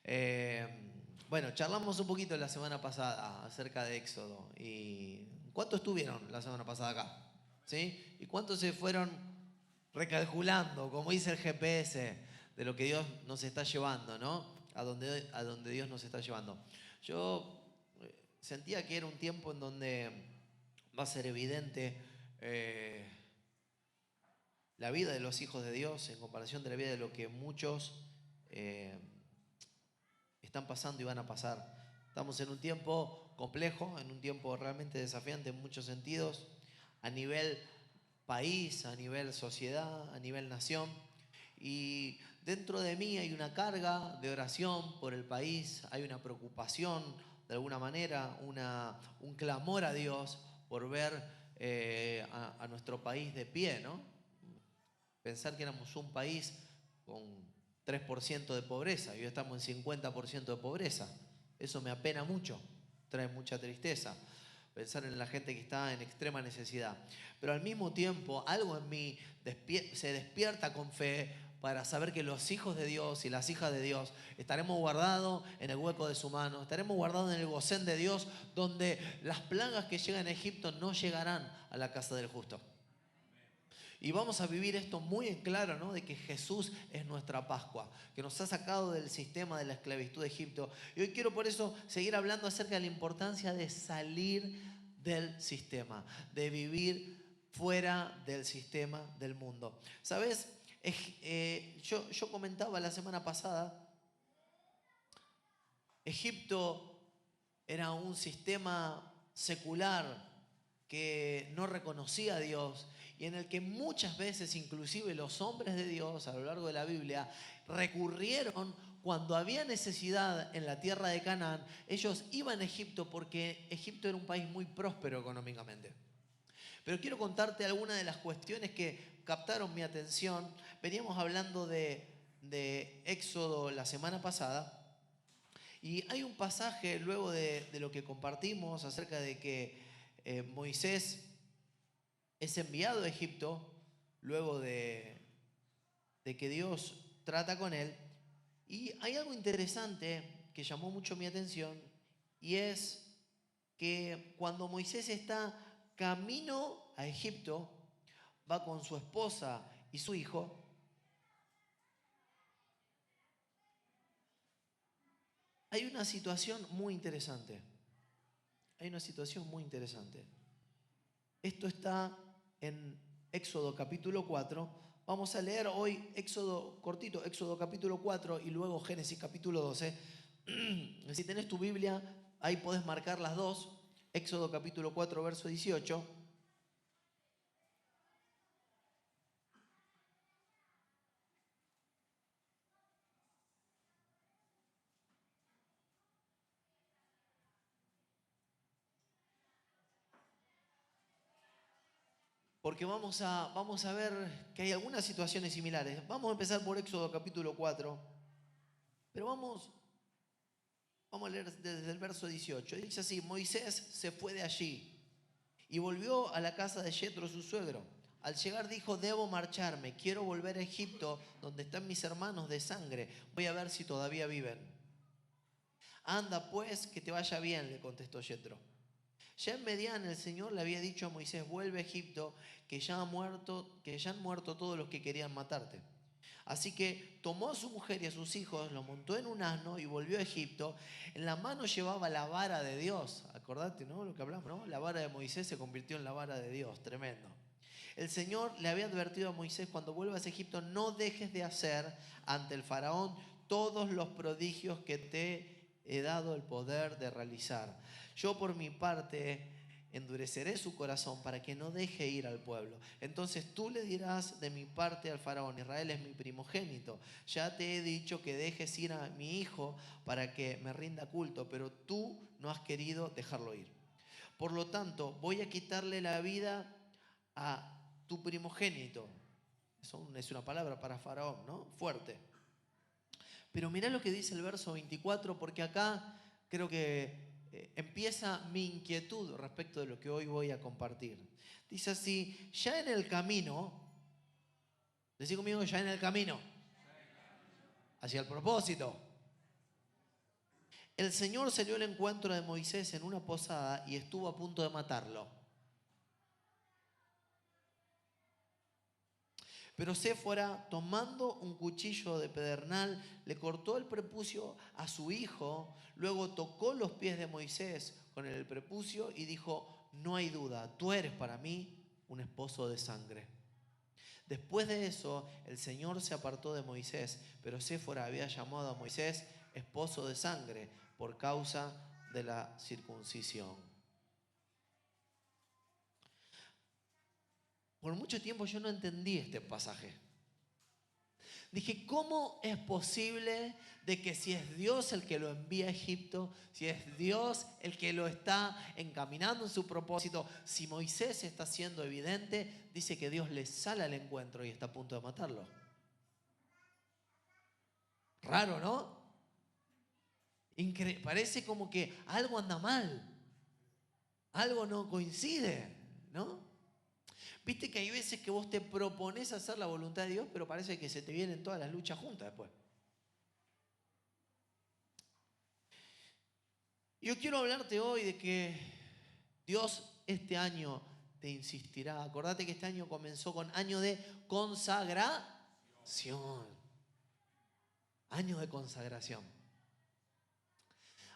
Bueno, charlamos un poquito la semana pasada acerca de Éxodo. ¿Y cuántos estuvieron la semana pasada acá? ¿Sí? ¿Y cuántos se fueron recalculando, como dice el GPS, de lo que Dios nos está llevando, ¿no? A donde Dios nos está llevando. Yo sentía que era un tiempo en donde va a ser evidente la vida de los hijos de Dios en comparación de la vida de lo que muchos eh, están pasando y van a pasar. Estamos en un tiempo complejo, en un tiempo realmente desafiante en muchos sentidos, a nivel país, a nivel sociedad, a nivel nación. Y dentro de mí hay una carga de oración por el país, hay una preocupación de alguna manera, un clamor a Dios por ver a nuestro país de pie, ¿no? Pensar que éramos un país con 3% de pobreza y hoy estamos en 50% de pobreza. Eso me apena mucho, trae mucha tristeza. Pensar en la gente que está en extrema necesidad. Pero al mismo tiempo, algo en mí se despierta con fe para saber que los hijos de Dios y las hijas de Dios estaremos guardados en el hueco de su mano, estaremos guardados en el gosén de Dios, donde las plagas que llegan a Egipto no llegarán a la casa del justo. Y vamos a vivir esto muy en claro, ¿no? De que Jesús es nuestra Pascua, que nos ha sacado del sistema de la esclavitud de Egipto. Y hoy quiero por eso seguir hablando acerca de la importancia de salir del sistema, de vivir fuera del sistema del mundo. ¿Sabes? Yo comentaba la semana pasada, Egipto era un sistema secular que no reconocía a Dios y en el que muchas veces inclusive los hombres de Dios a lo largo de la Biblia recurrieron cuando había necesidad en la tierra de Canaán. Ellos iban a Egipto porque Egipto era un país muy próspero económicamente. Pero quiero contarte algunas de las cuestiones que captaron mi atención. Veníamos hablando de Éxodo la semana pasada. Y hay un pasaje luego de lo que compartimos acerca de que Moisés es enviado a Egipto luego de que Dios trata con él. Y hay algo interesante que llamó mucho mi atención y es que cuando Moisés está camino a Egipto, va con su esposa y su hijo. Hay una situación muy interesante. Hay una situación muy interesante. Esto está en Éxodo capítulo 4. Vamos a leer hoy Éxodo cortito, Éxodo capítulo 4 y luego Génesis capítulo 12. Si tenés tu Biblia, ahí podés marcar las dos. Éxodo capítulo 4, verso 18. Porque vamos a ver que hay algunas situaciones similares. Vamos a empezar por Éxodo capítulo 4, pero vamos a leer desde el verso 18. Dice así: Moisés se fue de allí y volvió a la casa de Jetro, su suegro. Al llegar dijo: debo marcharme, quiero volver a Egipto, donde están mis hermanos de sangre. Voy a ver si todavía viven. Anda pues, que te vaya bien, le contestó Jetro. Ya en Medián el Señor le había dicho a Moisés: vuelve a Egipto, que ya han muerto todos los que querían matarte. Así que tomó a su mujer y a sus hijos, los montó en un asno y volvió a Egipto. En la mano llevaba la vara de Dios. Acordate, ¿no? Lo que hablamos, ¿no? La vara de Moisés se convirtió en la vara de Dios. Tremendo. El Señor le había advertido a Moisés: cuando vuelvas a Egipto, no dejes de hacer ante el faraón todos los prodigios que te he dado el poder de realizar. Yo por mi parte endureceré su corazón para que no deje ir al pueblo. Entonces tú le dirás de mi parte al faraón: Israel es mi primogénito. Ya te he dicho que dejes ir a mi hijo para que me rinda culto, pero tú no has querido dejarlo ir. Por lo tanto, voy a quitarle la vida a tu primogénito. Eso es una palabra para faraón, ¿no? Fuerte. Pero mirá lo que dice el verso 24, porque acá creo que empieza mi inquietud respecto de lo que hoy voy a compartir. Dice así: ya en el camino, decí conmigo, ya en el camino, hacia el propósito. El Señor salió al encuentro de Moisés en una posada y estuvo a punto de matarlo. Pero Séfora, tomando un cuchillo de pedernal, le cortó el prepucio a su hijo, luego tocó los pies de Moisés con el prepucio y dijo: no hay duda, tú eres para mí un esposo de sangre. Después de eso, el Señor se apartó de Moisés, pero Séfora había llamado a Moisés esposo de sangre por causa de la circuncisión. Por mucho tiempo yo no entendí este pasaje. Dije, ¿cómo es posible de que si es Dios el que lo envía a Egipto, si es Dios el que lo está encaminando en su propósito, si Moisés está siendo evidente, dice que Dios le sale al encuentro y está a punto de matarlo? Raro, ¿no? Parece como que algo anda mal, algo no coincide, ¿no? Viste que hay veces que vos te propones hacer la voluntad de Dios, pero parece que se te vienen todas las luchas juntas después. Yo quiero hablarte hoy de que Dios este año te insistirá. Acordate que este año comenzó con año de consagración. Año de consagración.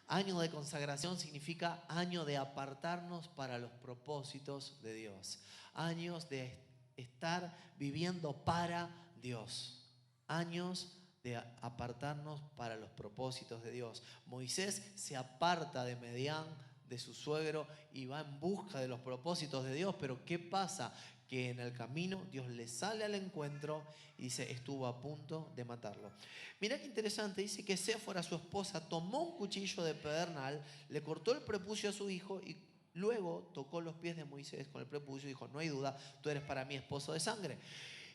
Año de consagración significa año de apartarnos para los propósitos de Dios. Años de estar viviendo para Dios. Años de apartarnos para los propósitos de Dios. Moisés se aparta de Madián, de su suegro, y va en busca de los propósitos de Dios. Pero ¿qué pasa? Que en el camino Dios le sale al encuentro y dice, estuvo a punto de matarlo. Mirá qué interesante, dice que Séfora, su esposa, tomó un cuchillo de pedernal, le cortó el prepucio a su hijo y luego tocó los pies de Moisés con el prepucio y dijo, no hay duda, tú eres para mí esposo de sangre.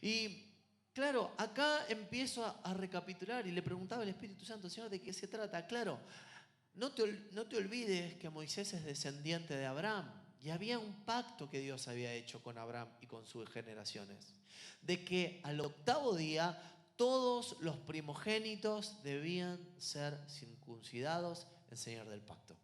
Y claro, acá empiezo a recapitular y le preguntaba al Espíritu Santo, Señor, ¿de qué se trata? Claro, no te olvides que Moisés es descendiente de Abraham. Y había un pacto que Dios había hecho con Abraham y con sus generaciones. De que al octavo día todos los primogénitos debían ser circuncidados en señal del pacto.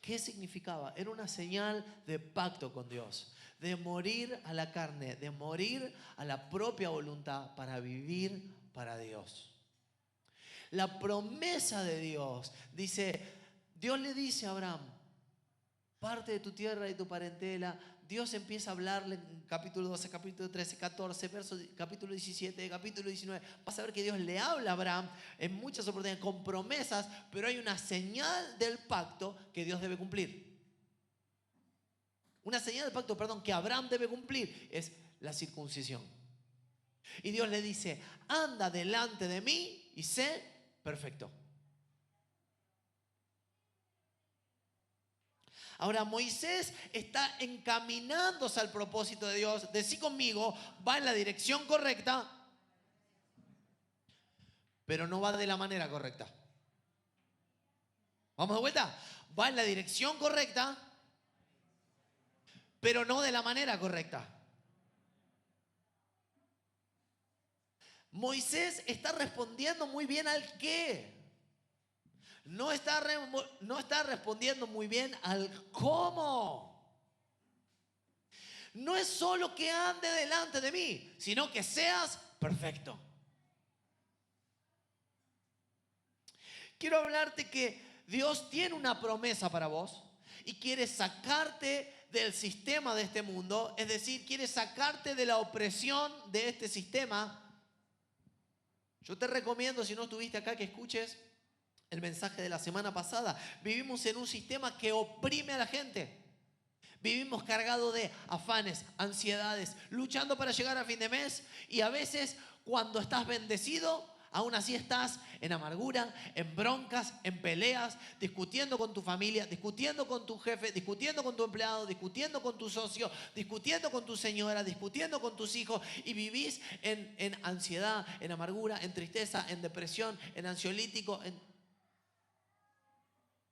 ¿Qué significaba? Era una señal de pacto con Dios. De morir a la carne, de morir a la propia voluntad para vivir para Dios. La promesa de Dios, Dios le dice a Abraham, parte de tu tierra y tu parentela. Dios empieza a hablarle en capítulo 12, capítulo 13, 14, capítulo 17, capítulo 19. Vas a ver que Dios le habla a Abraham en muchas oportunidades con promesas, pero hay una señal del pacto que Dios debe cumplir. Una señal del pacto, que Abraham debe cumplir es la circuncisión. Y Dios le dice, anda delante de mí y sé perfecto. Ahora Moisés está encaminándose al propósito de Dios. Decí conmigo, va en la dirección correcta, pero no va de la manera correcta. Vamos de vuelta. Va en la dirección correcta, pero no de la manera correcta. Moisés está respondiendo muy bien al qué. No está respondiendo muy bien al cómo. No es solo que ande delante de mí, sino que seas perfecto. Quiero hablarte que Dios tiene una promesa para vos y quiere sacarte del sistema de este mundo, es decir, quiere sacarte de la opresión de este sistema. Yo te recomiendo, si no estuviste acá, que escuches el mensaje de la semana pasada. Vivimos en un sistema que oprime a la gente. Vivimos cargados de afanes, ansiedades, luchando para llegar a fin de mes. Y a veces, cuando estás bendecido, aún así estás en amargura, en broncas, en peleas, discutiendo con tu familia, discutiendo con tu jefe, discutiendo con tu empleado, discutiendo con tu socio, discutiendo con tu señora, discutiendo con tus hijos. Y vivís en ansiedad, en amargura, en tristeza, en depresión, en ansiolítico.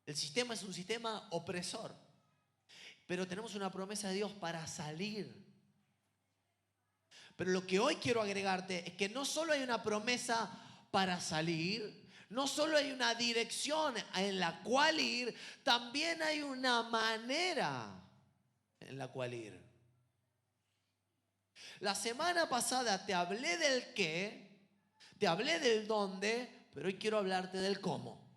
El sistema es un sistema opresor. Pero tenemos una promesa de Dios para salir. Pero lo que hoy quiero agregarte es que no solo hay una promesa para salir, No solo hay una dirección en la cual ir, también hay una manera en la cual ir. La semana pasada te hablé del qué, te hablé del dónde, pero hoy quiero hablarte del cómo.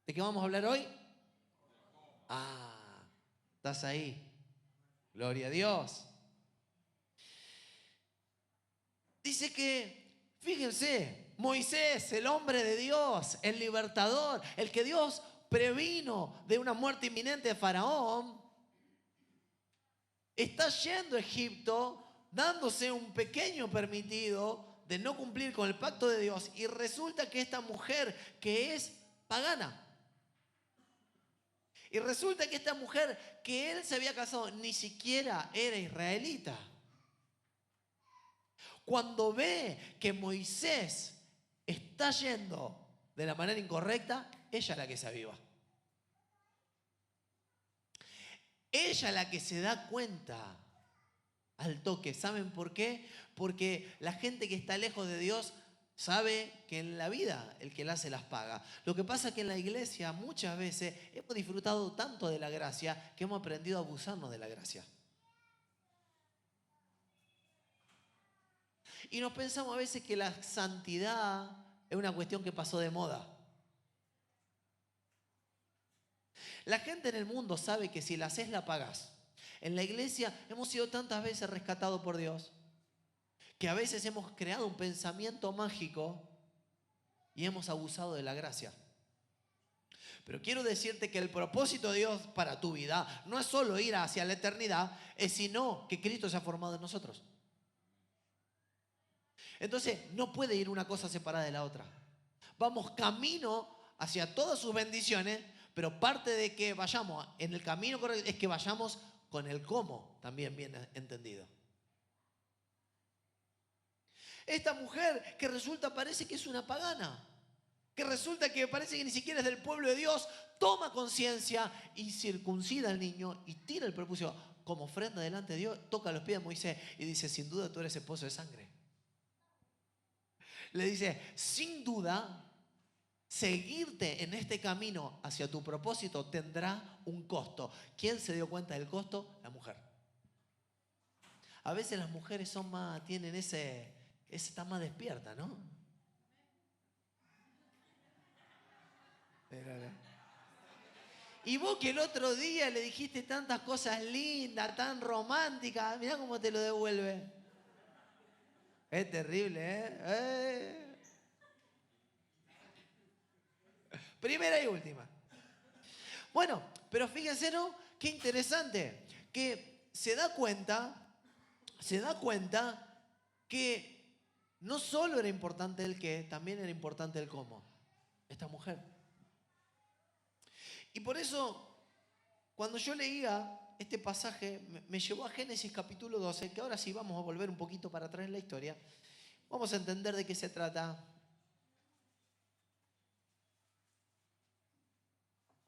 ¿De qué vamos a hablar hoy? Ah, estás ahí. Gloria a Dios. Dice que, fíjense, Moisés, el hombre de Dios, el libertador, el que Dios previno de una muerte inminente de Faraón, está yendo a Egipto, dándose un pequeño permitido de no cumplir con el pacto de Dios, y resulta que esta mujer que es pagana, y resulta que esta mujer que él se había casado ni siquiera era israelita. Cuando ve que Moisés está yendo de la manera incorrecta, ella es la que se aviva. Ella es la que se da cuenta al toque. ¿Saben por qué? Porque la gente que está lejos de Dios sabe que en la vida el que la hace las paga. Lo que pasa es que en la iglesia muchas veces hemos disfrutado tanto de la gracia que hemos aprendido a abusarnos de la gracia. Y nos pensamos a veces que la santidad es una cuestión que pasó de moda. La gente en el mundo sabe que si la haces la pagás. En la iglesia hemos sido tantas veces rescatados por Dios que a veces hemos creado un pensamiento mágico y hemos abusado de la gracia. Pero quiero decirte que el propósito de Dios para tu vida no es solo ir hacia la eternidad, es sino que Cristo se ha formado en nosotros. Entonces, no puede ir una cosa separada de la otra. Vamos camino hacia todas sus bendiciones, pero parte de que vayamos en el camino correcto es que vayamos con el cómo, también bien entendido. Esta mujer que resulta, parece que es una pagana, que resulta que parece que ni siquiera es del pueblo de Dios, toma conciencia y circuncida al niño y tira el prepucio como ofrenda delante de Dios, toca los pies de Moisés y dice, sin duda tú eres esposo de sangre. Le dice, sin duda, seguirte en este camino hacia tu propósito tendrá un costo. ¿Quién se dio cuenta del costo? La mujer. A veces las mujeres son más, tienen están más despiertas, ¿no? Y vos que el otro día le dijiste tantas cosas lindas, tan románticas, mirá cómo te lo devuelve. Es terrible, ¿eh? Primera y última. Bueno, pero fíjense, ¿no? Qué interesante, que se da cuenta que no solo era importante el qué, también era importante el cómo. Esta mujer. Y por eso, cuando yo leía este pasaje, me llevó a Génesis capítulo 12, que ahora sí vamos a volver un poquito para atrás en la historia. Vamos a entender de qué se trata.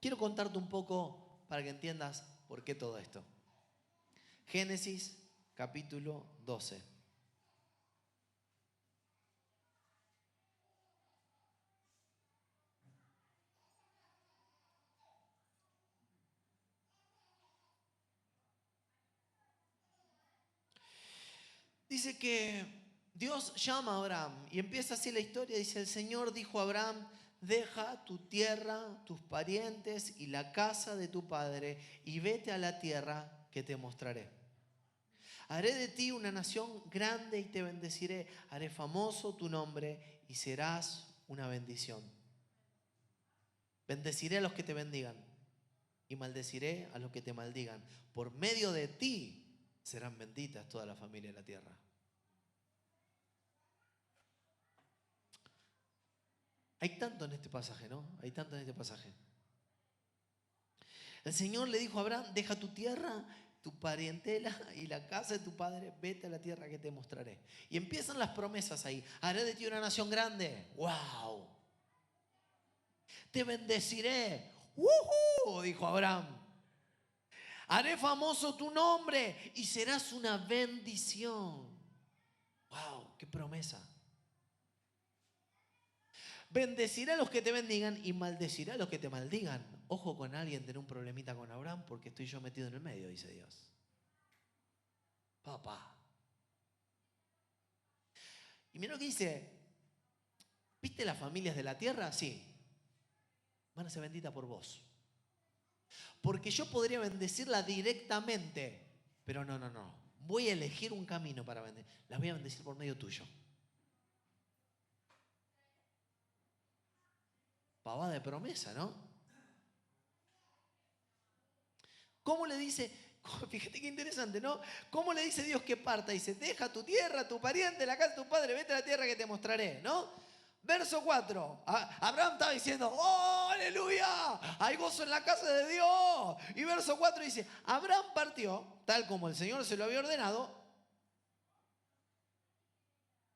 Quiero contarte un poco para que entiendas por qué todo esto. Génesis capítulo 12. Dice que Dios llama a Abraham y empieza así la historia. Dice, el Señor dijo a Abraham, deja tu tierra, tus parientes y la casa de tu padre y vete a la tierra que te mostraré. Haré de ti una nación grande y te bendeciré. Haré famoso tu nombre y serás una bendición. Bendeciré a los que te bendigan y maldeciré a los que te maldigan. Por medio de ti serán benditas toda la familia de la tierra. Hay tanto en este pasaje, ¿no? Hay tanto en este pasaje. El Señor le dijo a Abraham, deja tu tierra, tu parentela y la casa de tu padre, vete a la tierra que te mostraré. Y empiezan las promesas ahí. Haré de ti una nación grande. ¡Wow! Te bendeciré. ¡Uhú! Dijo Abraham. Haré famoso tu nombre y serás una bendición. ¡Wow! ¡Qué promesa! Bendecirá a los que te bendigan y maldecirá a los que te maldigan. Ojo con alguien tener un problemita con Abraham porque estoy yo metido en el medio, dice Dios. Papá. Y mira lo que dice. ¿Viste las familias de la tierra? Sí. Van a ser benditas por vos. Porque yo podría bendecirla directamente. Pero no. Voy a elegir un camino para bendecir. Las voy a bendecir por medio tuyo. Pavada de promesa, ¿no? ¿Cómo le dice? Fíjate qué interesante, ¿no? ¿Cómo le dice Dios que parta? Dice, deja tu tierra, tu pariente, la casa de tu padre, vete a la tierra que te mostraré, ¿no? Verso 4. Abraham estaba diciendo, ¡oh, aleluya! Hay gozo en la casa de Dios. Y verso 4 dice, Abraham partió, tal como el Señor se lo había ordenado,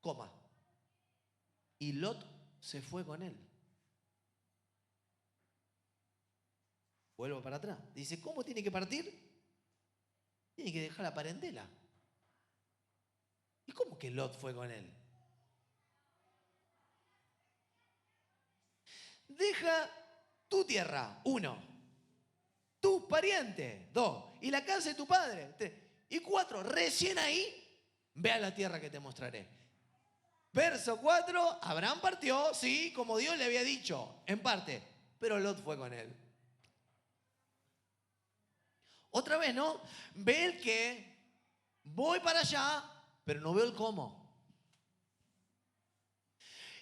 coma. Y Lot se fue con él. Vuelvo para atrás. Dice, ¿cómo tiene que partir? Tiene que dejar la parentela. ¿Y cómo que Lot fue con él? Deja tu tierra, 1. Tu pariente, 2. Y la casa de tu padre, 3. Y 4. Recién ahí, ve a la tierra que te mostraré. Verso 4. Abraham partió, sí, como Dios le había dicho, en parte. Pero Lot fue con él. Otra vez, ¿no? Ve el que voy para allá, pero no veo el cómo.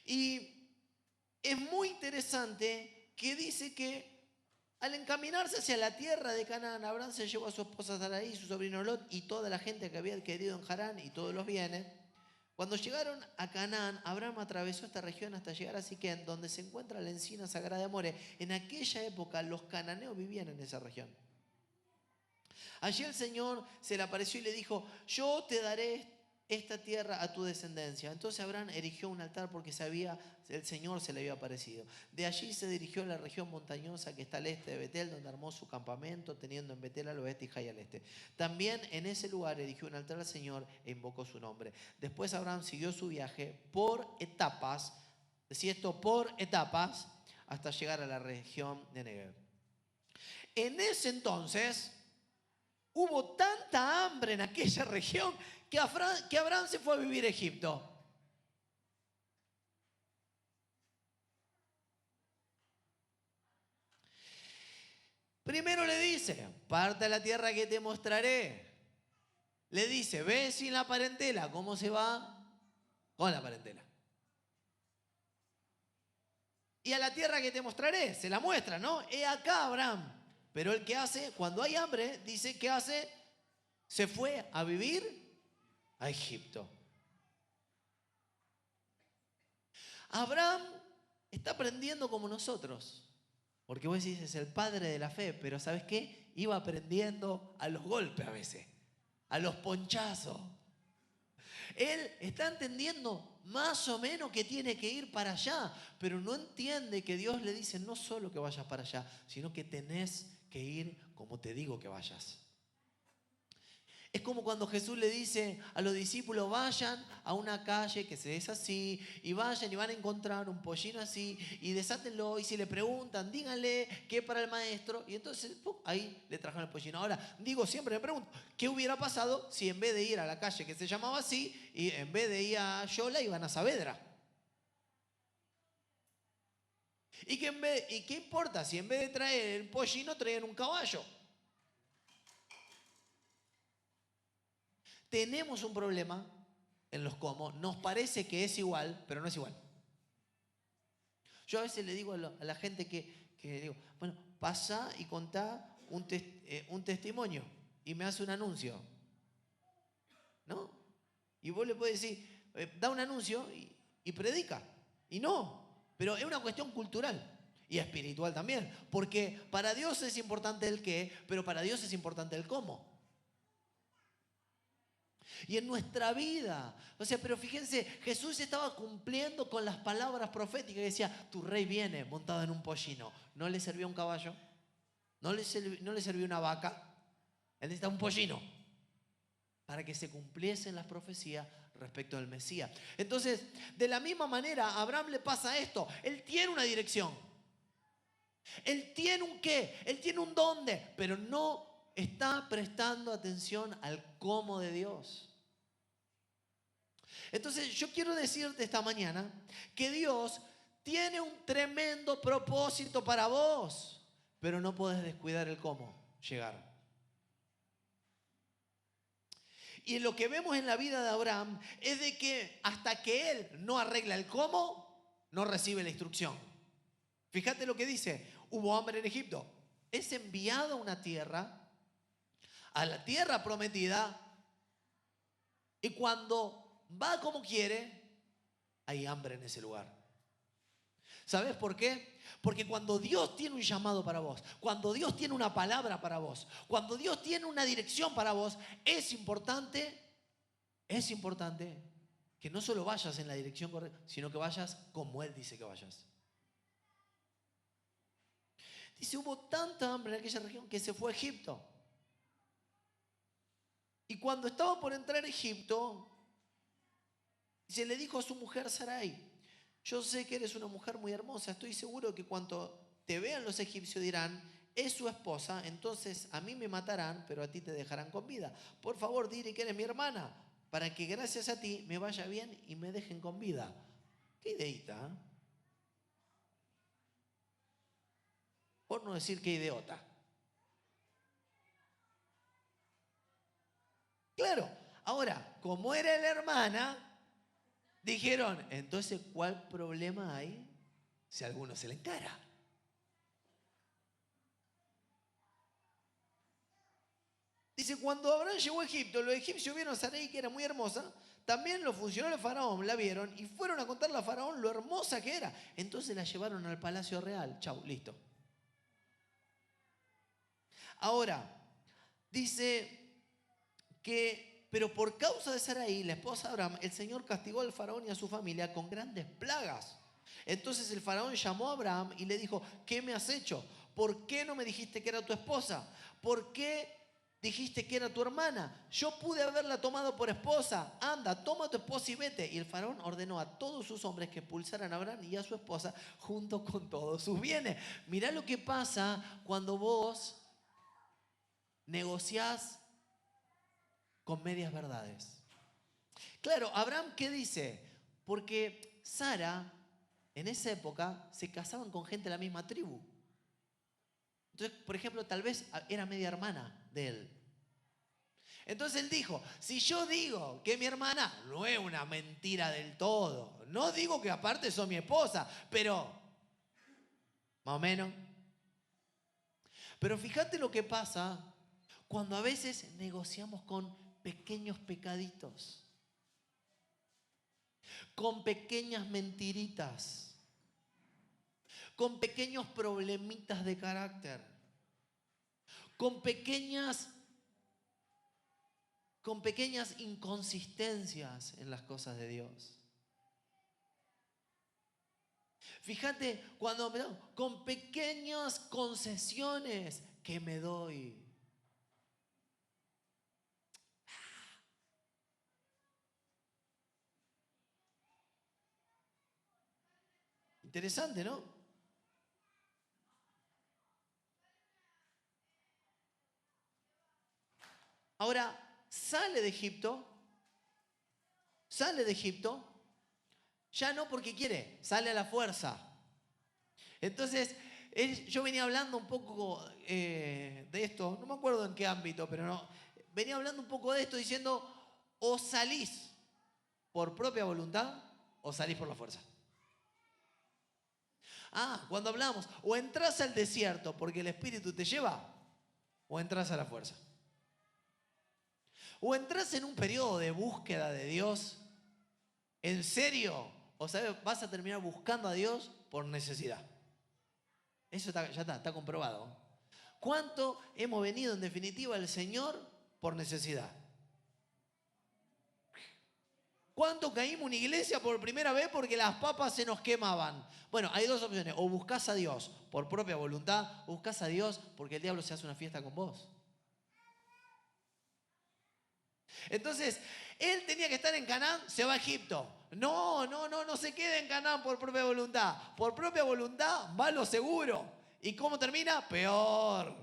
Y es muy interesante que dice que al encaminarse hacia la tierra de Canaán, Abraham se llevó a su esposa Sarai, su sobrino Lot y toda la gente que había adquirido en Harán y todos los bienes. Cuando llegaron a Canaán, Abraham atravesó esta región hasta llegar a Siquén, donde se encuentra la encina sagrada de More. En aquella época los cananeos vivían en esa región. Allí el Señor se le apareció y le dijo, yo te daré esta tierra a tu descendencia. Entonces Abraham erigió un altar porque sabía, el Señor se le había aparecido. De allí se dirigió a la región montañosa que está al este de Betel, donde armó su campamento, teniendo en Betel al oeste y Jai al este. También en ese lugar erigió un altar al Señor e invocó su nombre. Después Abraham siguió su viaje por etapas, decía esto, por etapas, hasta llegar a la región de Negev. En ese entonces hubo tanta hambre en aquella región que Abraham se fue a vivir a Egipto. Primero le dice, parte a la tierra que te mostraré. Le dice, ve sin la parentela. ¿Cómo se va? Con la parentela. Y a la tierra que te mostraré, se la muestra, ¿no? He acá, Abraham. Pero el que hace, cuando hay hambre, dice, ¿qué hace? Se fue a vivir a Egipto. Abraham está aprendiendo como nosotros. Porque vos decís, es el padre de la fe, pero ¿sabes qué? Iba aprendiendo a los golpes a veces, a los ponchazos. Él está entendiendo más o menos que tiene que ir para allá, pero no entiende que Dios le dice no solo que vayas para allá, sino que tenés que ir como te digo que vayas. Es como cuando Jesús le dice a los discípulos, vayan a una calle que se es así, y vayan y van a encontrar un pollino así, y desátenlo, y si le preguntan, díganle qué para el maestro, y entonces ahí le trajeron el pollino. Ahora, siempre me pregunto, ¿qué hubiera pasado si en vez de ir a la calle que se llamaba así, y en vez de ir a Yola, iban a Saavedra? ¿Y qué importa si en vez de traer el pollino traían un caballo? Tenemos un problema en los cómo. Nos parece que es igual, pero no es igual. Yo a veces le digo a la gente que digo, bueno, pasa y contá un testimonio y me hace un anuncio. ¿No? Y vos le podés decir, da un anuncio y predica. Y no, pero es una cuestión cultural y espiritual también. Porque para Dios es importante el qué, pero para Dios es importante el cómo. Y en nuestra vida, pero fíjense, Jesús estaba cumpliendo con las palabras proféticas que decía, tu rey viene montado en un pollino. ¿No le servía un caballo? ¿No le servía una vaca? Él necesitaba un pollino. Para que se cumpliesen las profecías, respecto del Mesías. Entonces, de la misma manera, a Abraham le pasa esto. Él tiene una dirección. Él tiene un qué, él tiene un dónde, pero no está prestando atención al cómo de Dios. Entonces, yo quiero decirte esta mañana que Dios tiene un tremendo propósito para vos, pero no podés descuidar el cómo llegar. Y lo que vemos en la vida de Abraham es de que hasta que él no arregla el cómo, no recibe la instrucción. Fíjate lo que dice, hubo hambre en Egipto. Es enviado a una tierra, a la tierra prometida, y cuando va como quiere, hay hambre en ese lugar. ¿Sabes por qué? Porque cuando Dios tiene un llamado para vos, cuando Dios tiene una palabra para vos, cuando Dios tiene una dirección para vos, es importante que no solo vayas en la dirección correcta, sino que vayas como Él dice que vayas. Dice, hubo tanta hambre en aquella región que se fue a Egipto. Y cuando estaba por entrar a Egipto, se le dijo a su mujer Sarai, yo sé que eres una mujer muy hermosa, estoy seguro que cuando te vean los egipcios dirán, es su esposa, entonces a mí me matarán, pero a ti te dejarán con vida. Por favor, dile que eres mi hermana, para que gracias a ti me vaya bien y me dejen con vida. Qué ideita, ¿eh? Por no decir qué idiota. Claro, ahora, como era la hermana, dijeron, entonces, ¿cuál problema hay si a alguno se le encara? Dice, cuando Abraham llegó a Egipto, los egipcios vieron a Sarai, que era muy hermosa, también los funcionarios de Faraón la vieron y fueron a contarle a Faraón lo hermosa que era. Entonces la llevaron al palacio real. Chau, listo. Ahora, dice que, pero por causa de Sarai, la esposa de Abraham, el Señor castigó al faraón y a su familia con grandes plagas. Entonces el faraón llamó a Abraham y le dijo, ¿qué me has hecho? ¿Por qué no me dijiste que era tu esposa? ¿Por qué dijiste que era tu hermana? Yo pude haberla tomado por esposa. Anda, toma a tu esposa y vete. Y el faraón ordenó a todos sus hombres que expulsaran a Abraham y a su esposa junto con todos sus bienes. Mirá lo que pasa cuando vos negociás con medias verdades. Claro, Abraham, ¿qué dice? Porque Sara, en esa época, se casaban con gente de la misma tribu. Entonces, por ejemplo, tal vez era media hermana de él. Entonces él dijo, si yo digo que mi hermana no es una mentira del todo, no digo que aparte son mi esposa, pero más o menos. Pero fíjate lo que pasa cuando a veces negociamos con pequeños pecaditos, con pequeñas mentiritas, con pequeños problemitas de carácter, con pequeñas inconsistencias en las cosas de Dios. Fíjate, con pequeñas concesiones que me doy. Interesante, ¿no? Ahora, sale de Egipto, ya no porque quiere, sale a la fuerza. Entonces, yo venía hablando un poco de esto, no me acuerdo en qué ámbito, pero no, venía hablando un poco de esto diciendo, o salís por propia voluntad o salís por la fuerza. Cuando hablamos, o entras al desierto porque el Espíritu te lleva, o entras a la fuerza. O entras en un periodo de búsqueda de Dios, en serio, o sabes, vas a terminar buscando a Dios por necesidad. Eso ya está comprobado. ¿Cuánto hemos venido en definitiva al Señor por necesidad? ¿Cuánto caímos en una iglesia por primera vez porque las papas se nos quemaban? Bueno, hay dos opciones. O buscás a Dios por propia voluntad, o buscás a Dios porque el diablo se hace una fiesta con vos. Entonces, él tenía que estar en Canaán, se va a Egipto. No se queda en Canaán por propia voluntad. Por propia voluntad va a lo seguro. ¿Y cómo termina? Peor.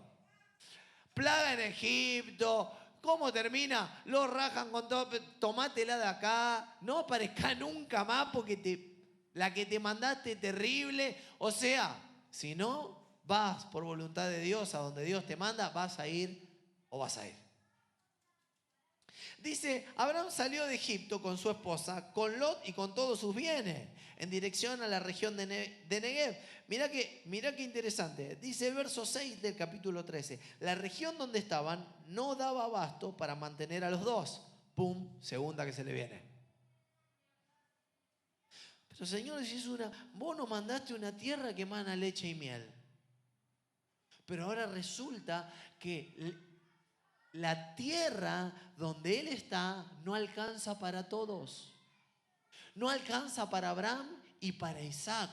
Plaga en Egipto. ¿Cómo termina? Lo rajan con todo. Tomátela de acá. No aparezca nunca más porque la que te mandaste terrible. O sea, si no vas por voluntad de Dios a donde Dios te manda, vas a ir o vas a ir. Dice, Abraham salió de Egipto con su esposa, con Lot y con todos sus bienes, en dirección a la región de Negev. Mirá qué interesante. Dice el verso 6 del capítulo 13. La región donde estaban no daba abasto para mantener a los dos. Pum, segunda que se le viene. Pero Señor, si es vos nos mandaste una tierra que emana leche y miel. Pero ahora resulta que la tierra donde él está no alcanza para todos. No alcanza para Abraham y para Isaac.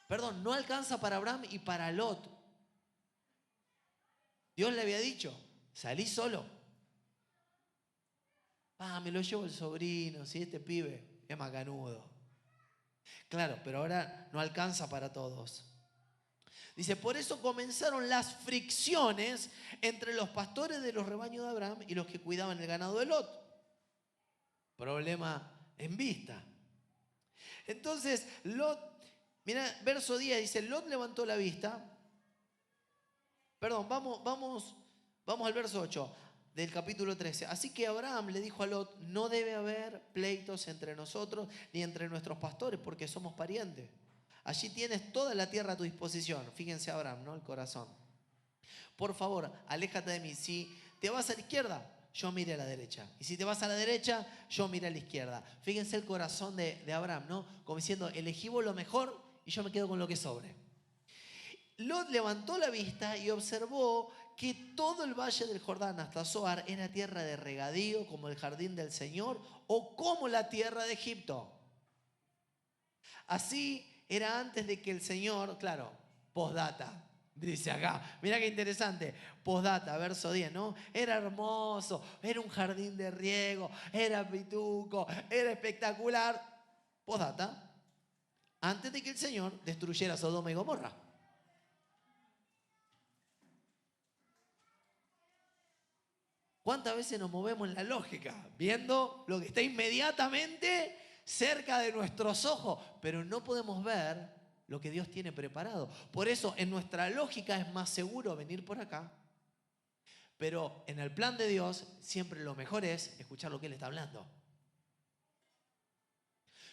Perdón, no alcanza para Abraham y para Lot. Dios le había dicho, salí solo. Me lo llevo el sobrino, si este pibe es macanudo. Claro, pero ahora no alcanza para todos. Dice, por eso comenzaron las fricciones entre los pastores de los rebaños de Abraham y los que cuidaban el ganado de Lot. Problema en vista. Entonces, Lot, mira, verso 10 dice, Lot levantó la vista. Perdón, vamos al verso 8 del capítulo 13. Así que Abraham le dijo a Lot, no debe haber pleitos entre nosotros ni entre nuestros pastores porque somos parientes. Allí tienes toda la tierra a tu disposición. Fíjense Abraham, ¿no? El corazón. Por favor, aléjate de mí. Si te vas a la izquierda, yo miré a la derecha. Y si te vas a la derecha, yo miré a la izquierda. Fíjense el corazón de Abraham, ¿no? Como diciendo, elegí vos lo mejor y yo me quedo con lo que sobre. Lot levantó la vista y observó que todo el valle del Jordán hasta Zoar era tierra de regadío, como el jardín del Señor, o como la tierra de Egipto. Así era antes de que el Señor, claro, postdata, dice acá, mira qué interesante, postdata, verso 10, ¿no? Era hermoso, era un jardín de riego, era pituco, era espectacular. Postdata, antes de que el Señor destruyera Sodoma y Gomorra. ¿Cuántas veces nos movemos en la lógica? Viendo lo que está inmediatamente cerca de nuestros ojos, pero no podemos ver lo que Dios tiene preparado. Por eso en nuestra lógica es más seguro venir por acá, pero en el plan de Dios siempre lo mejor es escuchar lo que Él está hablando.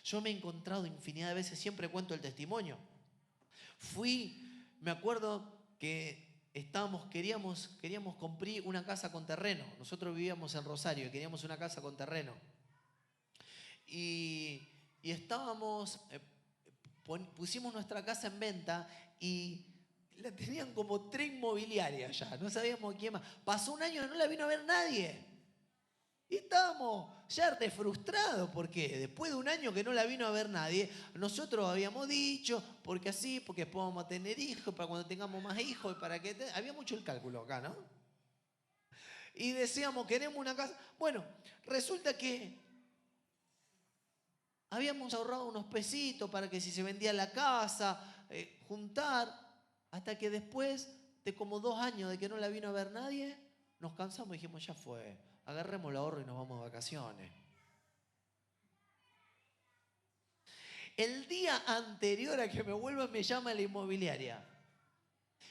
Yo me he encontrado infinidad de veces, siempre cuento el testimonio. Me acuerdo que queríamos comprar una casa con terreno. Nosotros vivíamos en Rosario y queríamos una casa con terreno. Y estábamos, pusimos nuestra casa en venta y la tenían como 3 inmobiliarias ya, no sabíamos quién más. Pasó un año y no la vino a ver nadie. Y estábamos ya frustrados porque después de un año que no la vino a ver nadie, nosotros habíamos dicho, porque después vamos a tener hijos, para cuando tengamos más hijos, y para que... Había mucho el cálculo acá, ¿no? Y decíamos, queremos una casa. Bueno, resulta que habíamos ahorrado unos pesitos para que si se vendía la casa, juntar, hasta que después de como 2 años de que no la vino a ver nadie, nos cansamos y dijimos, ya fue, agarremos el ahorro y nos vamos de vacaciones. El día anterior a que me vuelva me llama la inmobiliaria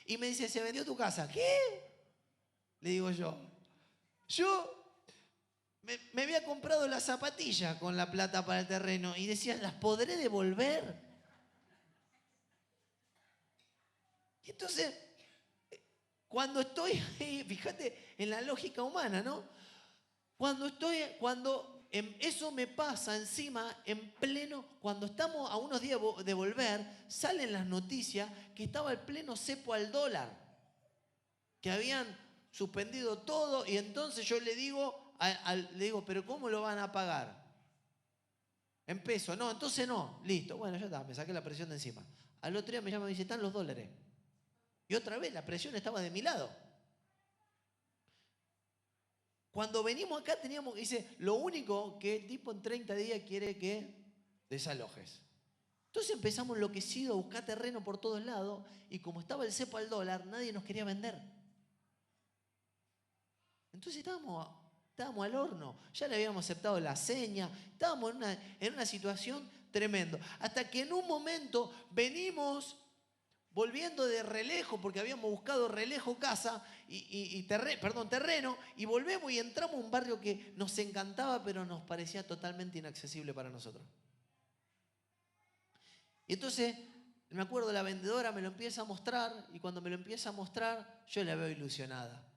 y me dice, ¿se vendió tu casa? ¿Qué? Le digo yo me había comprado la zapatilla con la plata para el terreno y decía, ¿las podré devolver? Y entonces, cuando estoy ahí, fíjate en la lógica humana, ¿no? Cuando eso me pasa encima, en pleno, cuando estamos a unos días de volver, salen las noticias que estaba el pleno cepo al dólar, que habían suspendido todo y entonces yo le digo, pero ¿cómo lo van a pagar? En pesos. No, entonces no. Listo. Bueno, ya está, me saqué la presión de encima. Al otro día me llama y me dice, están los dólares. Y otra vez la presión estaba de mi lado. Cuando venimos acá teníamos, dice, lo único que el tipo en 30 días quiere que desalojes. Entonces empezamos enloquecidos a buscar terreno por todos lados y como estaba el cepo al dólar, nadie nos quería vender. Entonces estábamos al horno, ya le habíamos aceptado la seña, estábamos en una situación tremenda. Hasta que en un momento venimos volviendo de Relejo, porque habíamos buscado Relejo casa terreno, y volvemos y entramos a un barrio que nos encantaba, pero nos parecía totalmente inaccesible para nosotros. Y entonces, me acuerdo, la vendedora me lo empieza a mostrar, y cuando me lo empieza a mostrar, yo la veo ilusionada.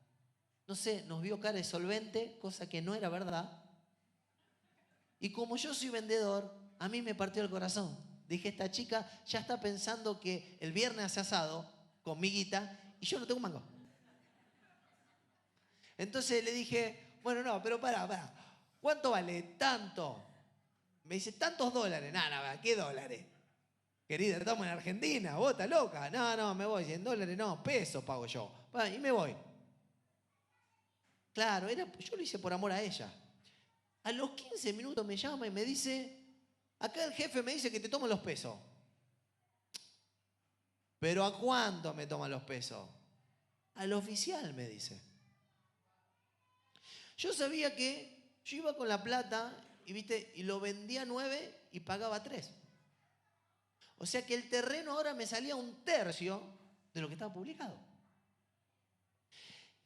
No sé, nos vio cara de solvente, cosa que no era verdad. Y como yo soy vendedor, a mí me partió el corazón. Dije, esta chica ya está pensando que el viernes hace asado con mi guita y yo no tengo un mango. Entonces le dije, bueno, no, pero pará. ¿Cuánto vale? Tanto. Me dice, tantos dólares. Nada, ¿qué dólares? Querida, estamos en Argentina, vos estás loca. No, me voy. En dólares no, pesos pago yo. Y me voy. Claro, yo lo hice por amor a ella. A los 15 minutos me llama y me dice, acá el jefe me dice que te tomo los pesos. ¿Pero a cuánto me toman los pesos? Al oficial, me dice. Yo sabía que yo iba con la plata y lo vendía a 9 y pagaba 3. O sea que el terreno ahora me salía 1/3 de lo que estaba publicado.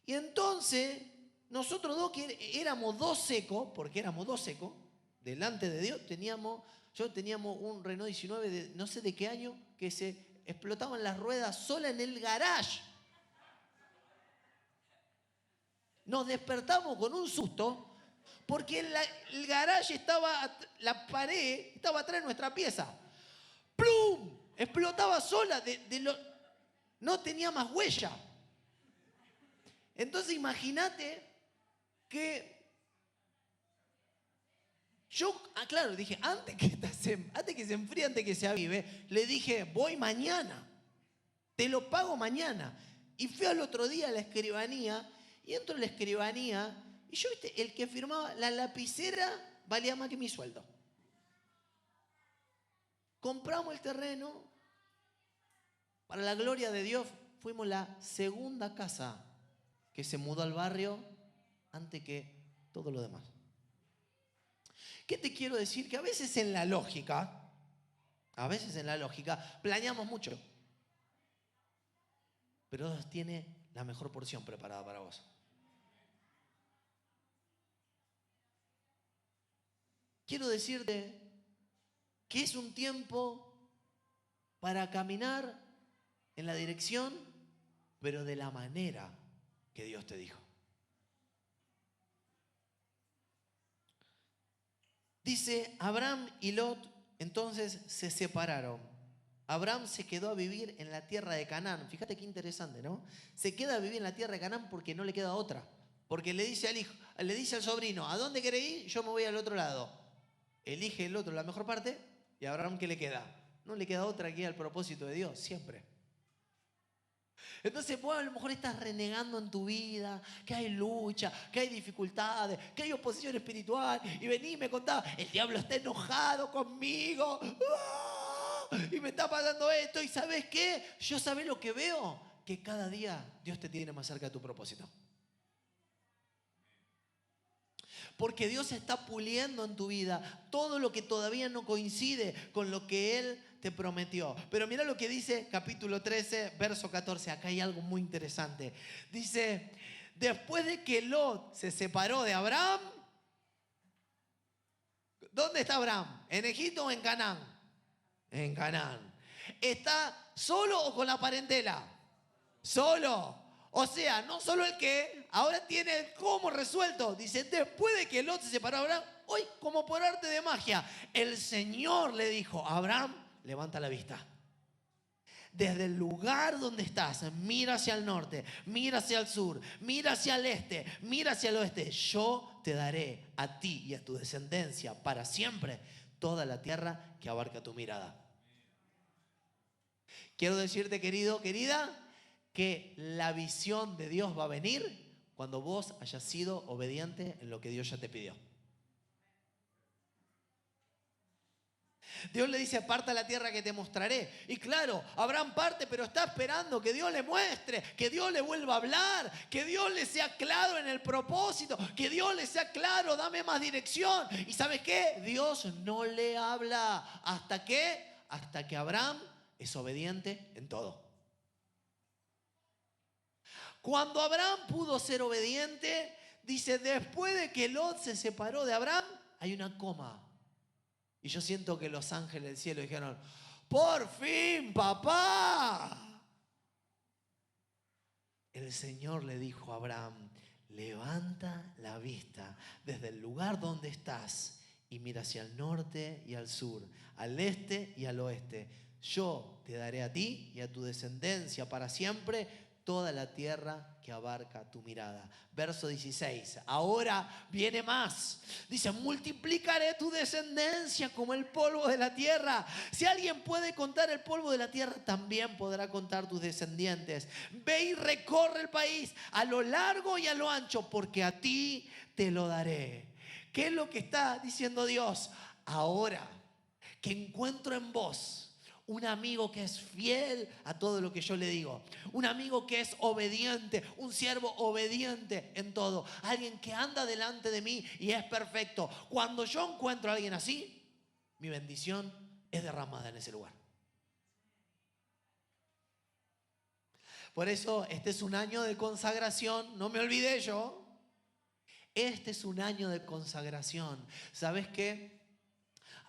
Y entonces, nosotros dos que éramos dos secos, porque éramos dos secos, delante de Dios, teníamos un Renault 19 de no sé de qué año, que se explotaban las ruedas sola en el garage. Nos despertamos con un susto porque el garage la pared estaba atrás de nuestra pieza. ¡Plum! Explotaba sola, no tenía más huella. Entonces imagínate que yo, claro, dije, antes que se enfríe, antes que se avive, le dije, voy mañana, te lo pago mañana. Y fui al otro día a la escribanía, y entro a la escribanía, y yo, el que firmaba la lapicera valía más que mi sueldo. Compramos el terreno, para la gloria de Dios, fuimos la segunda casa que se mudó al barrio antes que todo lo demás. ¿Qué te quiero decir? Que a veces en la lógica, planeamos mucho. Pero Dios tiene la mejor porción preparada para vos. Quiero decirte que es un tiempo para caminar en la dirección, pero de la manera que Dios te dijo. Dice, Abraham y Lot entonces se separaron. Abraham se quedó a vivir en la tierra de Canaán. Fíjate qué interesante, ¿no? Se queda a vivir en la tierra de Canaán porque no le queda otra. Porque le dice al sobrino, ¿a dónde querés ir? Yo me voy al otro lado. Elige el otro la mejor parte y a Abraham, ¿qué le queda? No le queda otra que ir al propósito de Dios, siempre. Entonces vos a lo mejor estás renegando en tu vida, que hay lucha, que hay dificultades, que hay oposición espiritual, y vení y me contás, el diablo está enojado conmigo, y me está pasando esto, y ¿sabes qué? Yo ¿sabés lo que veo? Que cada día Dios te tiene más cerca de tu propósito. Porque Dios está puliendo en tu vida todo lo que todavía no coincide con lo que Él te prometió. Pero mira lo que dice capítulo 13, verso 14. Acá hay algo muy interesante. Dice, después de que Lot se separó de Abraham, ¿dónde está Abraham? ¿En Egipto o en Canaán? En Canaán. ¿Está solo o con la parentela? Solo. O sea, no solo el qué, ahora tiene el cómo resuelto. Dice, después de que Lot se separó de Abraham, hoy como por arte de magia, el Señor le dijo, Abraham, levanta la vista. Desde el lugar donde estás, mira hacia el norte, mira hacia el sur, mira hacia el este, mira hacia el oeste. Yo te daré a ti y a tu descendencia para siempre toda la tierra que abarca tu mirada. Quiero decirte, querido, querida, que la visión de Dios va a venir cuando vos hayas sido obediente en lo que Dios ya te pidió. Dios le dice, aparta la tierra que te mostraré. Y claro, Abraham parte, pero está esperando que Dios le muestre, que Dios le vuelva a hablar, que Dios le sea claro en el propósito, que Dios le sea claro, dame más dirección. ¿Y sabes qué? Dios no le habla. ¿Hasta qué? Hasta que Abraham es obediente en todo. Cuando Abraham pudo ser obediente, dice, después de que Lot se separó de Abraham, hay una coma. Y yo siento que los ángeles del cielo dijeron, ¡por fin, papá! El Señor le dijo a Abraham, levanta la vista desde el lugar donde estás y mira hacia el norte y al sur, al este y al oeste. Yo te daré a ti y a tu descendencia para siempre toda la tierra que abarca tu mirada. Verso 16. Ahora viene más. Dice, multiplicaré tu descendencia como el polvo de la tierra. Si alguien puede contar el polvo de la tierra, también podrá contar tus descendientes. Ve y recorre el país a lo largo y a lo ancho, porque a ti te lo daré. ¿Qué es lo que está diciendo Dios? Ahora que encuentro en vos un amigo que es fiel a todo lo que yo le digo. Un amigo que es obediente, un siervo obediente en todo. Alguien que anda delante de mí y es perfecto. Cuando yo encuentro a alguien así, mi bendición es derramada en ese lugar. Por eso este es un año de consagración. No me olvidé yo. Este es un año de consagración. ¿Sabes qué?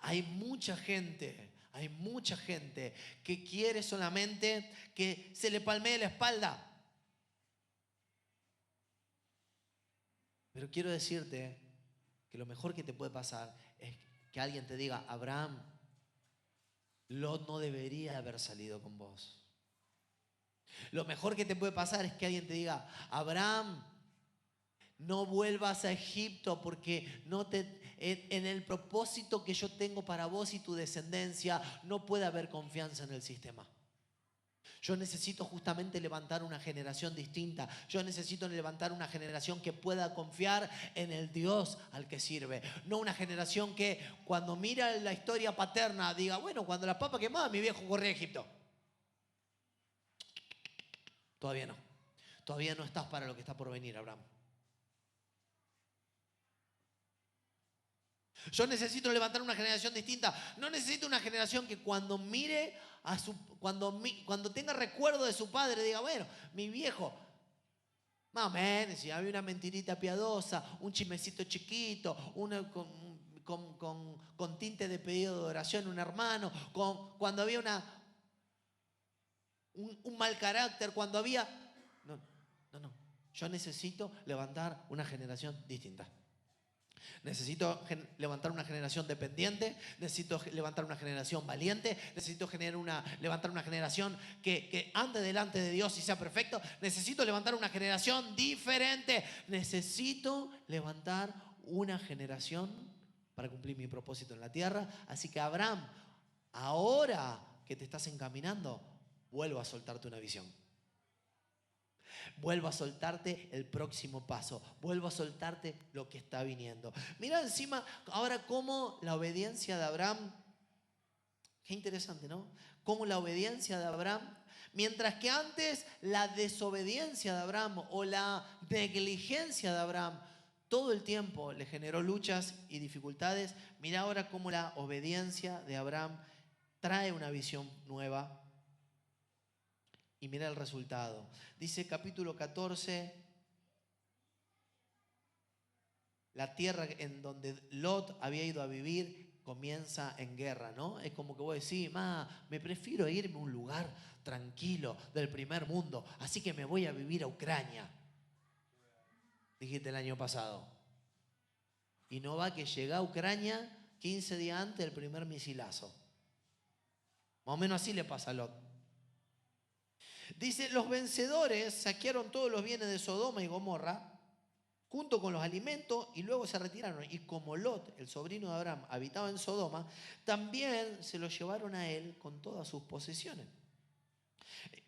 Hay mucha gente que quiere solamente que se le palmee la espalda. Pero quiero decirte que lo mejor que te puede pasar es que alguien te diga, Abraham, Lot no debería haber salido con vos. Lo mejor que te puede pasar es que alguien te diga, Abraham, no vuelvas a Egipto porque en el propósito que yo tengo para vos y tu descendencia no puede haber confianza en el sistema. Yo necesito justamente levantar una generación distinta. Yo necesito levantar una generación que pueda confiar en el Dios al que sirve. No una generación que cuando mira la historia paterna diga, bueno, cuando la papa quemaba mi viejo corría a Egipto. Todavía no. Todavía no estás para lo que está por venir, Abraham. Yo necesito levantar una generación distinta. No necesito una generación que cuando mire cuando tenga recuerdo de su padre diga, bueno, mi viejo, más o menos, si había una mentirita piadosa, un chismecito chiquito, con tinte de pedido de oración, un hermano, cuando había un mal carácter, cuando había... No. Yo necesito levantar una generación distinta. Necesito levantar una generación dependiente, necesito levantar una generación valiente, necesito levantar una generación que ande delante de Dios y sea perfecto. Necesito levantar una generación diferente. Necesito levantar una generación para cumplir mi propósito en la tierra. Así que Abraham, ahora que te estás encaminando, vuelvo a soltarte una visión. Vuelvo a soltarte el próximo paso. Vuelvo a soltarte lo que está viniendo. Mira encima ahora cómo la obediencia de Abraham, qué interesante, ¿no? Cómo la obediencia de Abraham, mientras que antes la desobediencia de Abraham o la negligencia de Abraham todo el tiempo le generó luchas y dificultades. Mira ahora cómo la obediencia de Abraham trae una visión nueva. Y mira el resultado. Dice capítulo 14, la tierra en donde Lot había ido a vivir comienza en guerra, ¿no? Es como que vos decís, me prefiero irme a un lugar tranquilo del primer mundo, así que me voy a vivir a Ucrania. Dijiste el año pasado. Y no va que llega a Ucrania 15 días antes del primer misilazo. Más o menos así le pasa a Lot. Dice, los vencedores saquearon todos los bienes de Sodoma y Gomorra, junto con los alimentos, y luego se retiraron. Y como Lot, el sobrino de Abraham, habitaba en Sodoma, también se lo llevaron a él con todas sus posesiones.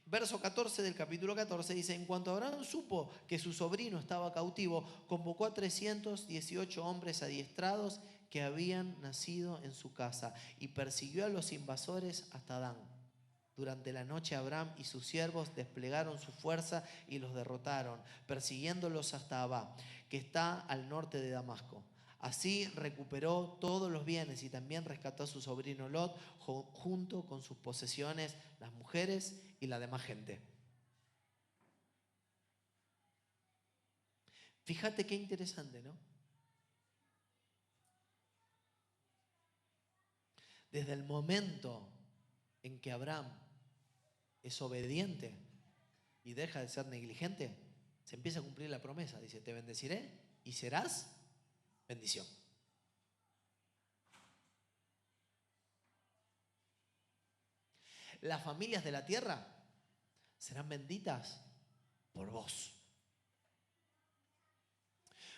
Verso 14 del capítulo 14 dice: en cuanto Abraham supo que su sobrino estaba cautivo, convocó a 318 hombres adiestrados que habían nacido en su casa y persiguió a los invasores hasta Dan. Durante la noche Abraham y sus siervos desplegaron su fuerza y los derrotaron, persiguiéndolos hasta Abá, que está al norte de Damasco. Así recuperó todos los bienes y también rescató a su sobrino Lot junto con sus posesiones, las mujeres y la demás gente. Fíjate qué interesante, ¿no? Desde el momento en que Abraham es obediente y deja de ser negligente, se empieza a cumplir la promesa. Dice: te bendeciré y serás bendición. Las familias de la tierra serán benditas por vos.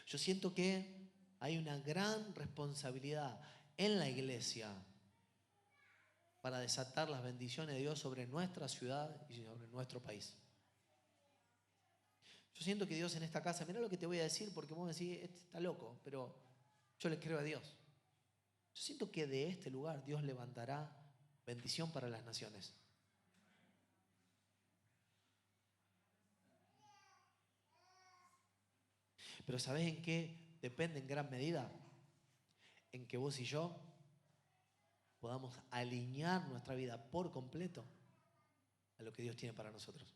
Yo siento que hay una gran responsabilidad en la iglesia para desatar las bendiciones de Dios sobre nuestra ciudad y sobre nuestro país. Yo siento que Dios en esta casa, mira lo que te voy a decir, porque vos me decís: este está loco, pero yo le creo a Dios. Yo siento que de este lugar Dios levantará bendición para las naciones. Pero ¿sabés en qué depende en gran medida? En que vos y yo podamos alinear nuestra vida por completo a lo que Dios tiene para nosotros.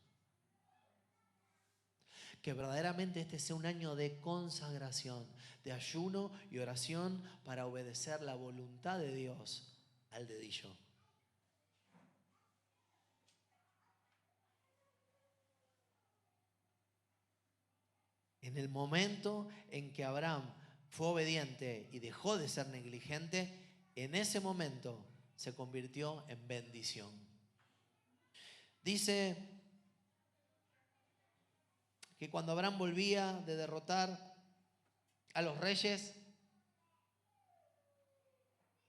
Que verdaderamente este sea un año de consagración, de ayuno y oración para obedecer la voluntad de Dios al dedillo. En el momento en que Abraham fue obediente y dejó de ser negligente, en ese momento se convirtió en bendición. Dice que cuando Abraham volvía de derrotar a los reyes,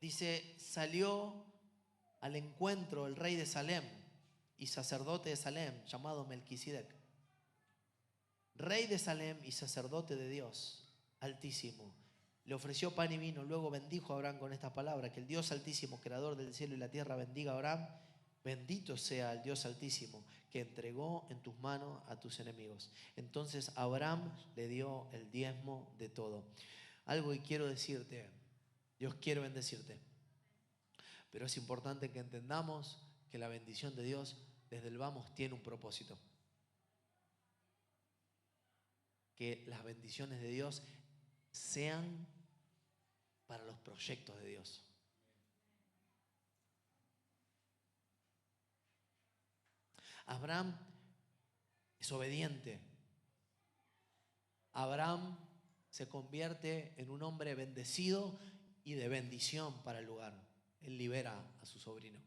dice, salió al encuentro el rey de Salem y sacerdote de Salem, llamado Melquisedec. Rey de Salem y sacerdote de Dios Altísimo. Le ofreció pan y vino, luego bendijo a Abraham con estas palabras: que el Dios Altísimo, creador del cielo y la tierra, bendiga a Abraham. Bendito sea el Dios Altísimo, que entregó en tus manos a tus enemigos. Entonces Abraham le dio el diezmo de todo. Algo que quiero decirte: Dios quiere bendecirte, pero es importante que entendamos que la bendición de Dios desde el vamos tiene un propósito. Que las bendiciones de Dios sean para los proyectos de Dios. Abraham es obediente. Abraham se convierte en un hombre bendecido y de bendición para el lugar. Él libera a su sobrino.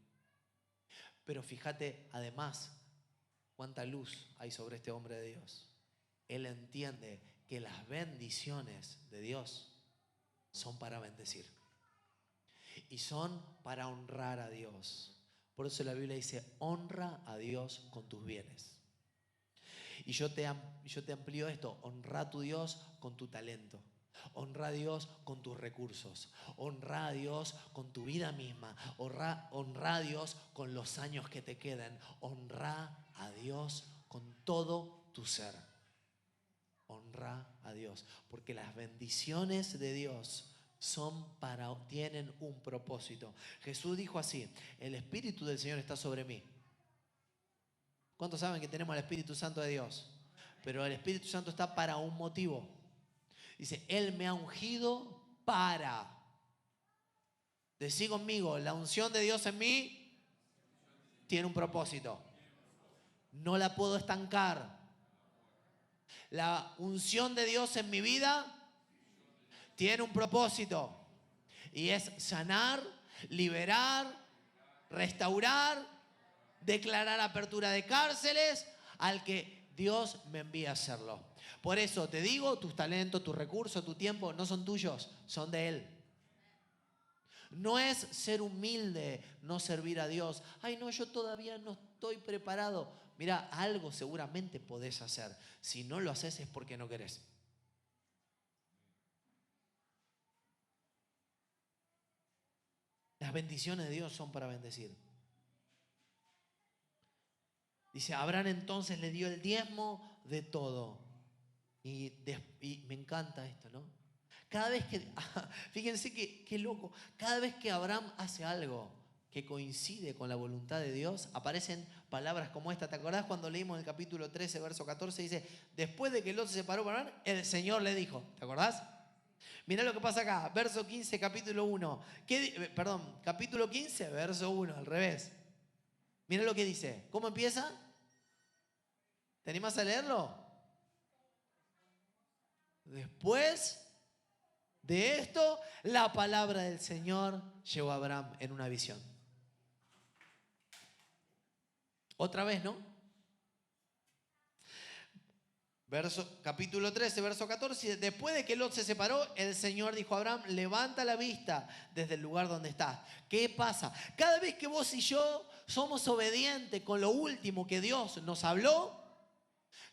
Pero fíjate además cuánta luz hay sobre este hombre de Dios. Él entiende que las bendiciones de Dios son para bendecir y son para honrar a Dios. Por eso la Biblia dice: honra a Dios con tus bienes. Y yo te amplío esto: honra a tu Dios con tu talento, honra a Dios con tus recursos, honra a Dios con tu vida misma, honra a Dios con los años que te queden, honra a Dios con todo tu ser. Honra a Dios, porque las bendiciones de Dios tienen un propósito. Jesús dijo así: el Espíritu del Señor está sobre mí. ¿Cuántos saben que tenemos el Espíritu Santo de Dios? Pero el Espíritu Santo está para un motivo. Dice: Él me ha ungido para. Decí conmigo: la unción de Dios en mí tiene un propósito. No la puedo estancar. La unción de Dios en mi vida tiene un propósito. Y es sanar, liberar, restaurar, declarar apertura de cárceles al que Dios me envía a hacerlo. Por eso te digo: tus talentos, tus recursos, tu tiempo no son tuyos, son de Él. No es ser humilde, no servir a Dios. Ay, no, yo todavía no estoy preparado. Mira, algo seguramente podés hacer. Si no lo haces es porque no querés. Las bendiciones de Dios son para bendecir. Dice, Abraham entonces le dio el diezmo de todo. Y me encanta esto, ¿no? Cada vez que, fíjense qué loco, cada vez que Abraham hace algo que coincide con la voluntad de Dios, aparecen palabras como esta. ¿Te acordás cuando leímos el capítulo 13, verso 14? Dice, después de que Lot se separó para Abraham, el Señor le dijo. ¿Te acordás? Mirá lo que pasa acá, verso 15, capítulo 1. Capítulo 15, verso 1, al revés. Mirá lo que dice. ¿Cómo empieza? ¿Te animás a leerlo? Después de esto, la palabra del Señor llegó a Abraham en una visión. Otra vez, ¿no? Capítulo 13, verso 14. Después de que Lot se separó, el Señor dijo a Abraham, levanta la vista desde el lugar donde estás. ¿Qué pasa? Cada vez que vos y yo somos obedientes con lo último que Dios nos habló,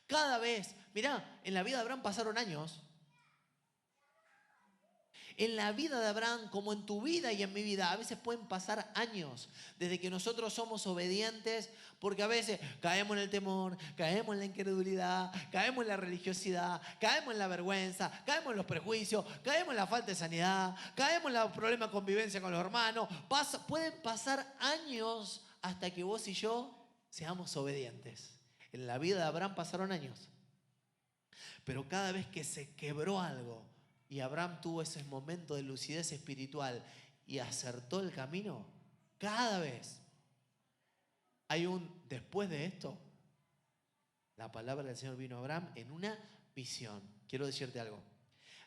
cada vez, mirá, en la vida de Abraham pasaron años. En la vida de Abraham, como en tu vida y en mi vida, a veces pueden pasar años desde que nosotros somos obedientes, porque a veces caemos en el temor, caemos en la incredulidad, caemos en la religiosidad, caemos en la vergüenza, caemos en los prejuicios, caemos en la falta de sanidad, caemos en los problemas de convivencia con los hermanos. Pueden pasar años hasta que vos y yo seamos obedientes. En la vida de Abraham pasaron años. Pero cada vez que se quebró algo y Abraham tuvo ese momento de lucidez espiritual y acertó el camino, cada vez hay un después de esto. La palabra del Señor vino a Abraham en una visión. Quiero decirte algo.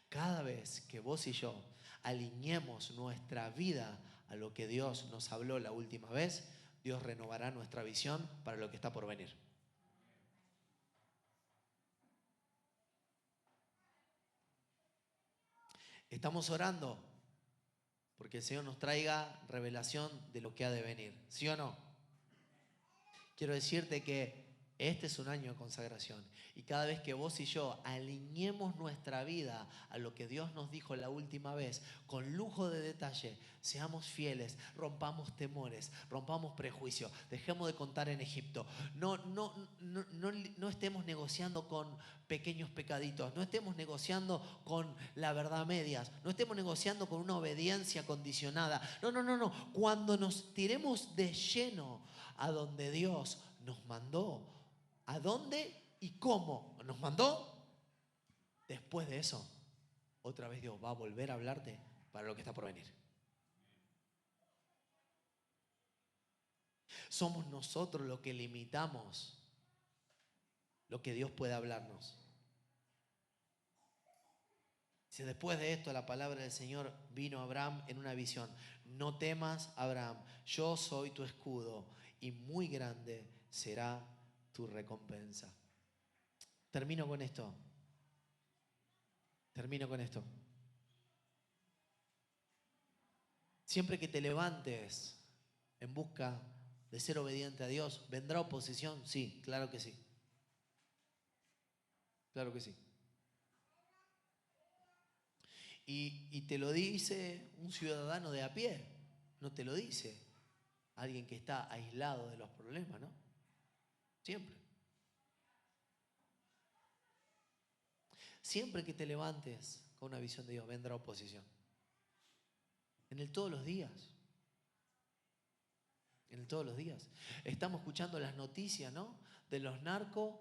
Cada vez que vos y yo alineemos nuestra vida a lo que Dios nos habló la última vez, Dios renovará nuestra visión para lo que está por venir. Estamos orando porque el Señor nos traiga revelación de lo que ha de venir. ¿Sí o no? Quiero decirte que este es un año de consagración. Y cada vez que vos y yo alineemos nuestra vida a lo que Dios nos dijo la última vez, con lujo de detalle, seamos fieles, rompamos temores, rompamos prejuicios, dejemos de contar en Egipto. No estemos negociando con pequeños pecaditos, no estemos negociando con la verdad a medias, no estemos negociando con una obediencia condicionada. No. Cuando nos tiremos de lleno a donde Dios nos mandó, ¿a dónde y cómo nos mandó? Después de eso, otra vez Dios va a volver a hablarte para lo que está por venir. Somos nosotros los que limitamos lo que Dios puede hablarnos. Si después de esto la palabra del Señor vino a Abraham en una visión: no temas, Abraham, yo soy tu escudo y muy grande será tu recompensa. Termino con esto. Siempre que te levantes en busca de ser obediente a Dios, ¿vendrá oposición? Sí, claro que sí. Claro que sí. Y te lo dice un ciudadano de a pie, no te lo dice alguien que está aislado de los problemas, ¿no? Siempre. Siempre que te levantes con una visión de Dios, vendrá oposición. Todos los días. Todos los días. Estamos escuchando las noticias, ¿no? De los narcos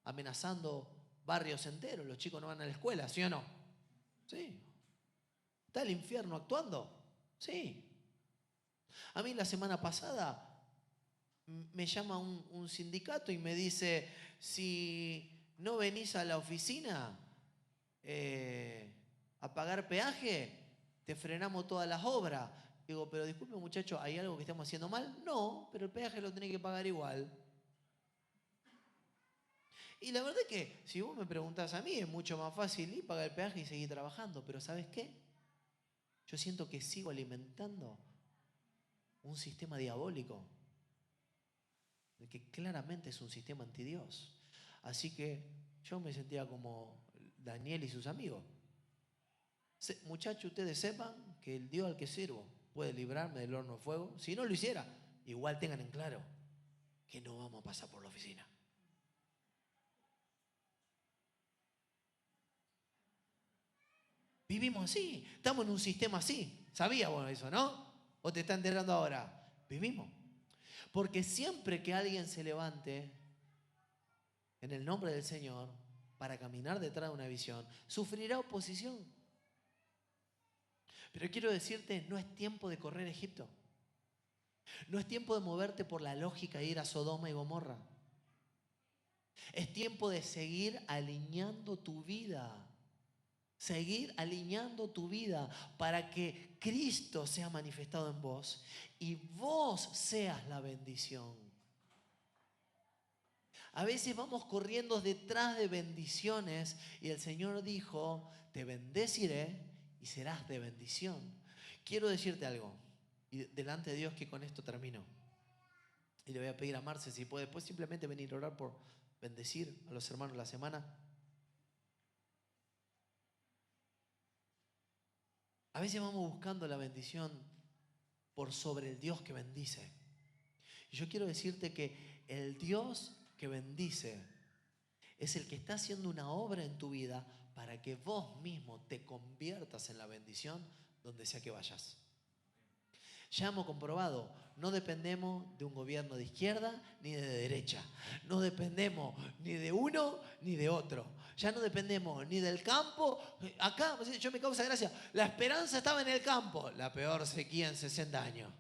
amenazando barrios enteros. Los chicos no van a la escuela, ¿sí o no? Sí. ¿Está el infierno actuando? Sí. A mí la semana pasada me llama un sindicato y me dice: si no venís a la oficina a pagar peaje, te frenamos todas las obras. Digo, pero disculpe muchacho, ¿hay algo que estamos haciendo mal? No, pero el peaje lo tenés que pagar igual. Y la verdad es que si vos me preguntás a mí, es mucho más fácil ir, pagar el peaje y seguir trabajando. Pero ¿sabes qué? yo siento que sigo alimentando un sistema diabólico, que claramente es un sistema antidios. Así que yo me sentía como Daniel y sus amigos. Muchachos, ustedes sepan que el Dios al que sirvo puede librarme del horno de fuego. Si no lo hiciera, igual tengan en claro que no vamos a pasar por la oficina. Vivimos así, estamos en un sistema así. ¿Sabías vos eso, no? ¿O te está enterando ahora? Vivimos. Porque siempre que alguien se levante en el nombre del Señor para caminar detrás de una visión, sufrirá oposición. Pero quiero decirte, no es tiempo de correr a Egipto. No es tiempo de moverte por la lógica e ir a Sodoma y Gomorra. Es tiempo de seguir alineando tu vida. Seguir alineando tu vida para que Cristo sea manifestado en vos y vos seas la bendición. A veces vamos corriendo detrás de bendiciones y el Señor dijo, te bendeciré y serás de bendición. Quiero decirte algo, y delante de Dios que con esto termino. Y le voy a pedir a Marce si puede después simplemente venir a orar por bendecir a los hermanos la semana. A veces vamos buscando la bendición por sobre el Dios que bendice. Y yo quiero decirte que el Dios que bendice es el que está haciendo una obra en tu vida para que vos mismo te conviertas en la bendición donde sea que vayas. Ya hemos comprobado, no dependemos de un gobierno de izquierda ni de derecha. No dependemos ni de uno ni de otro. Ya no dependemos ni del campo. Acá, yo me causa gracia, la esperanza estaba en el campo, la peor sequía en 60 años.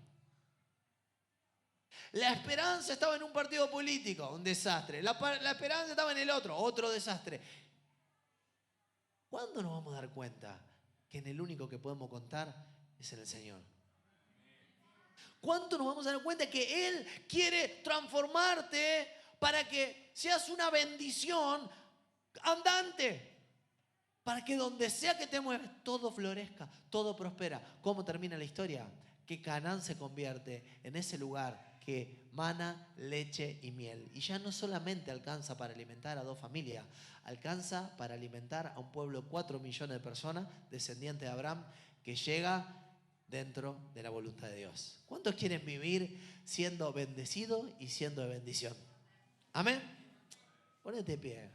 La esperanza estaba en un partido político, un desastre. La esperanza estaba en el otro desastre. ¿Cuándo nos vamos a dar cuenta que en el único que podemos contar es en el Señor? ¿Cuánto nos vamos a dar cuenta que Él quiere transformarte para que seas una bendición andante? Para que donde sea que te mueves, todo florezca, todo prospera. ¿Cómo termina la historia? Que Canaán se convierte en ese lugar que mana leche y miel. Y ya no solamente alcanza para alimentar a 2 familias, alcanza para alimentar a un pueblo de 4 millones de personas, descendientes de Abraham, que llega dentro de la voluntad de Dios. ¿Cuántos quieren vivir siendo bendecidos y siendo de bendición? Amén. Ponete de pie.